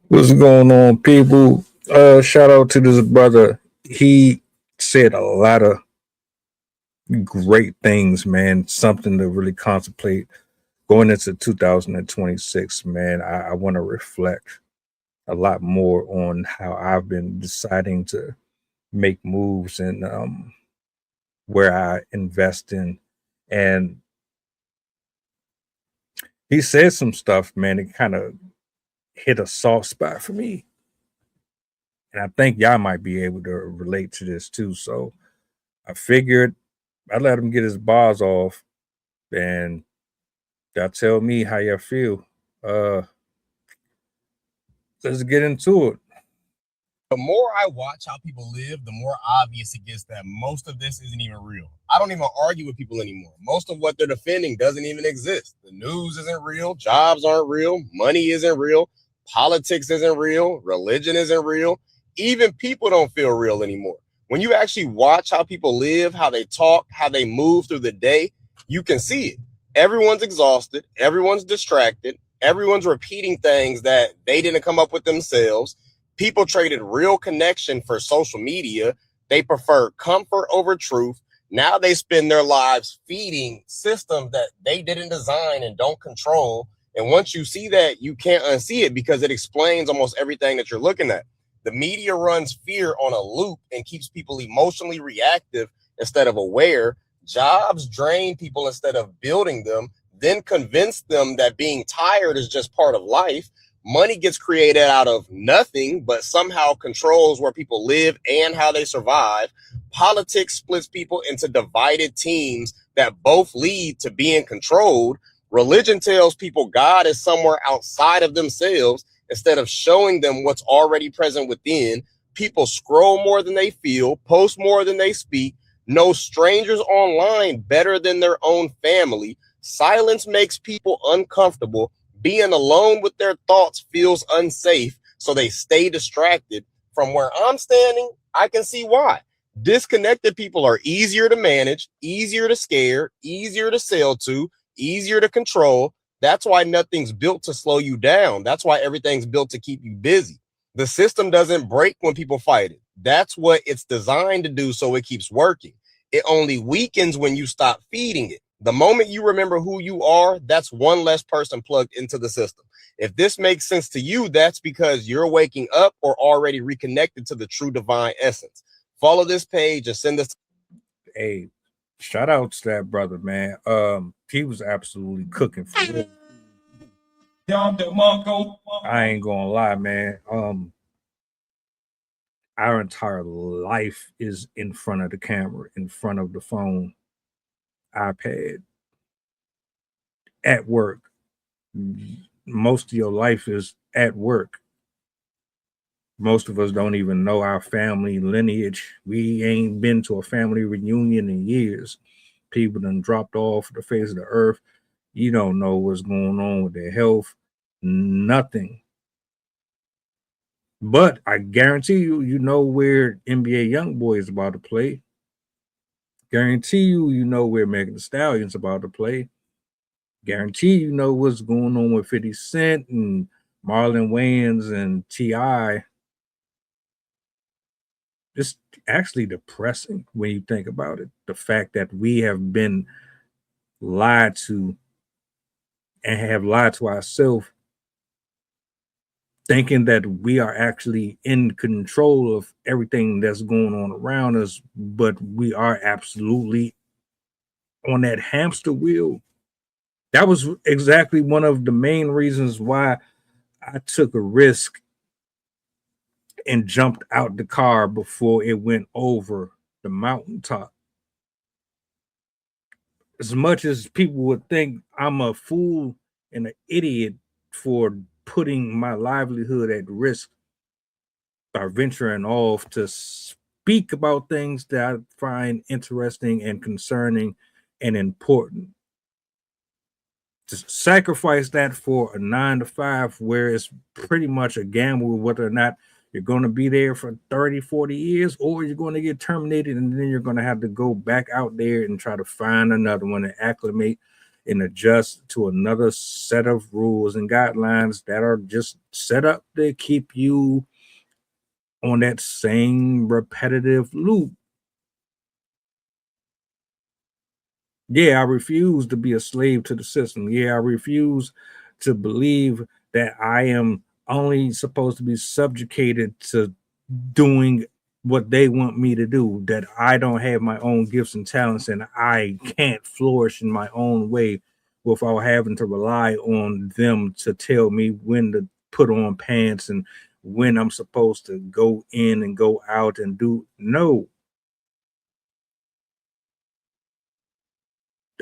What's going on, people? Shout out to this brother. He said a lot of great things, man. Something to really contemplate going into 2026, man. I want to reflect a lot more on how I've been deciding to make moves and where I invest in. And he said some stuff, man. It kind of hit a soft spot for me. And I think y'all might be able to relate to this too. So I figured I let him get his bars off, and y'all tell me how y'all feel. Uh, let's get into it. The more I watch how people live, the more obvious it gets that most of this isn't even real. I don't even argue with people anymore. Most of what they're defending doesn't even exist. The news isn't real, jobs aren't real, money isn't real, politics isn't real, religion isn't real. Even people don't feel real anymore. When you actually watch how people live, how they talk, how they move through the day, you can see it. Everyone's exhausted, everyone's distracted, everyone's repeating things that they didn't come up with themselves. People traded real connection for social media. They prefer comfort over truth. Now they spend their lives feeding systems that they didn't design and don't control. And once you see that, you can't unsee it because it explains almost everything that you're looking at. The media runs fear on a loop and keeps people emotionally reactive instead of aware. Jobs drain people instead of building them, then convince them that being tired is just part of life. Money gets created out of nothing, but somehow controls where people live and how they survive. Politics splits people into divided teams that both lead to being controlled. Religion tells people God is somewhere outside of themselves instead of showing them what's already present within. People scroll more than they feel, post more than they speak, know strangers online better than their own family. Silence makes people uncomfortable. Being alone with their thoughts feels unsafe, so they stay distracted. From where I'm standing, I can see why. Disconnected people are easier to manage, easier to scare, easier to sell to, easier to control. That's why nothing's built to slow you down. That's why everything's built to keep you busy. The system doesn't break when people fight it. That's what it's designed to do, so it keeps working. It only weakens when you stop feeding it. The moment you remember who you are, that's one less person plugged into the system. If this makes sense to you, that's because you're waking up or already reconnected to the true divine essence. Follow this page and send this. Hey, shout out to that brother, man. He was absolutely cooking for real. I ain't gonna lie, man. Our entire life is in front of the camera, in front of the phone, iPad, at work. Most of your life is at work. Most of us don't even know our family lineage. We ain't been to a family reunion in years. People done dropped off the face of the earth. You don't know what's going on with their health. Nothing. But I guarantee you, you know where NBA YoungBoy is about to play. Guarantee you, you know where Megan Thee Stallion's about to play. Guarantee you know what's going on with 50 Cent and Marlon Wayans and T.I. It's actually depressing when you think about it. The fact that we have been lied to and have lied to ourselves, thinking that we are actually in control of everything that's going on around us, but we are absolutely on that hamster wheel. That was exactly one of the main reasons why I took a risk and jumped out the car before it went over the mountaintop. As much as people would think I'm a fool and an idiot for putting my livelihood at risk by venturing off to speak about things that I find interesting and concerning and important. To sacrifice that for a 9 to 5 where it's pretty much a gamble whether or not you're going to be there for 30, 40 years or you're going to get terminated and then you're going to have to go back out there and try to find another one and acclimate and adjust to another set of rules and guidelines that are just set up to keep you on that same repetitive loop. Yeah, I refuse to be a slave to the system. Yeah, I refuse to believe that I am only supposed to be subjugated to doing what they want me to do, that I don't have my own gifts and talents and I can't flourish in my own way without having to rely on them to tell me when to put on pants and when I'm supposed to go in and go out and do. No,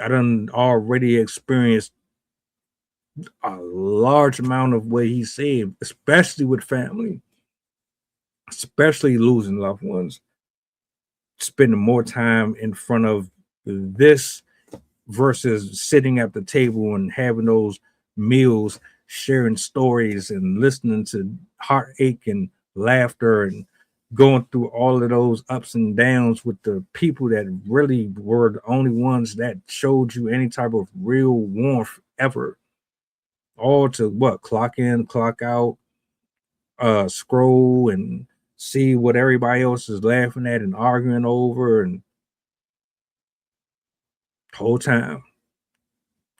I done already experienced a large amount of what he said, especially with family, especially losing loved ones, spending more time in front of this versus sitting at the table and having those meals, sharing stories and listening to heartache and laughter and going through all of those ups and downs with the people that really were the only ones that showed you any type of real warmth ever. All to what? Clock in, clock out, scroll and see what everybody else is laughing at and arguing over, and whole time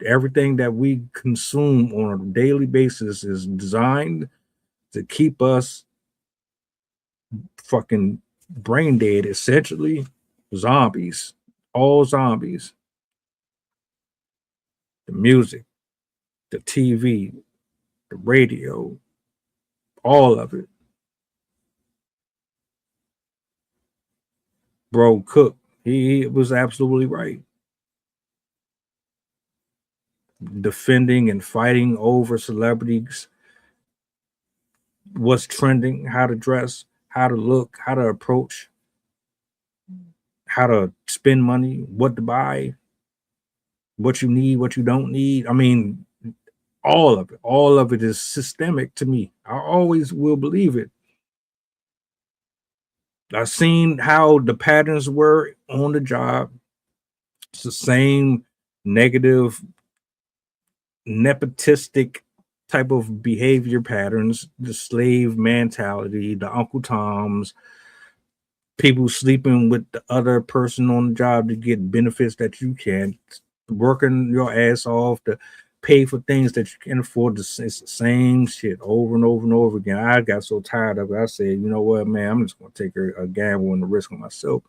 everything that we consume on a daily basis is designed to keep us fucking brain dead, essentially zombies, all zombies. The music, the TV, the radio, all of it. Bro Cook, he was absolutely right. Defending and fighting over celebrities, what's trending, how to dress, how to look, how to approach, how to spend money, what to buy, what you need, what you don't need. I mean, all of it is systemic to me. I always will believe it. I've seen how the patterns were on the job. It's the same negative, nepotistic type of behavior patterns, the slave mentality, the Uncle Toms, people sleeping with the other person on the job to get benefits that you can't, working your ass off to pay for things that you can't afford. It's the same shit over and over and over again. I got so tired of it. I said, you know what, man, I'm just going to take a gamble and a risk on myself.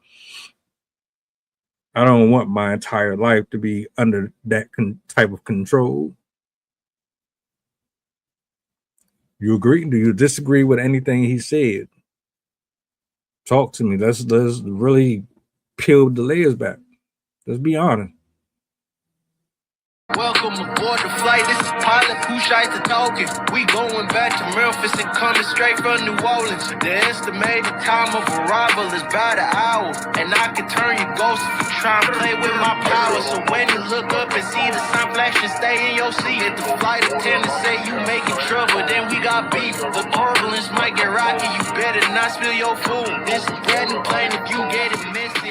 I don't want my entire life to be under that type of control. You agree? Do you disagree with anything he said? Talk to me. Let's really peel the layers back. Let's be honest. Welcome aboard the flight. This is pilot who shies to talking. We going back to Memphis and coming straight from New Orleans. The estimated time of arrival is about an hour, and I can turn you ghost if you try and play with my power. So when you look up and see the sun flashing, stay in your seat. If the flight attendant say you making trouble, then we got beef. The turbulence might get rocky. You better not spill your food. This is brand new plane. If you get it messy,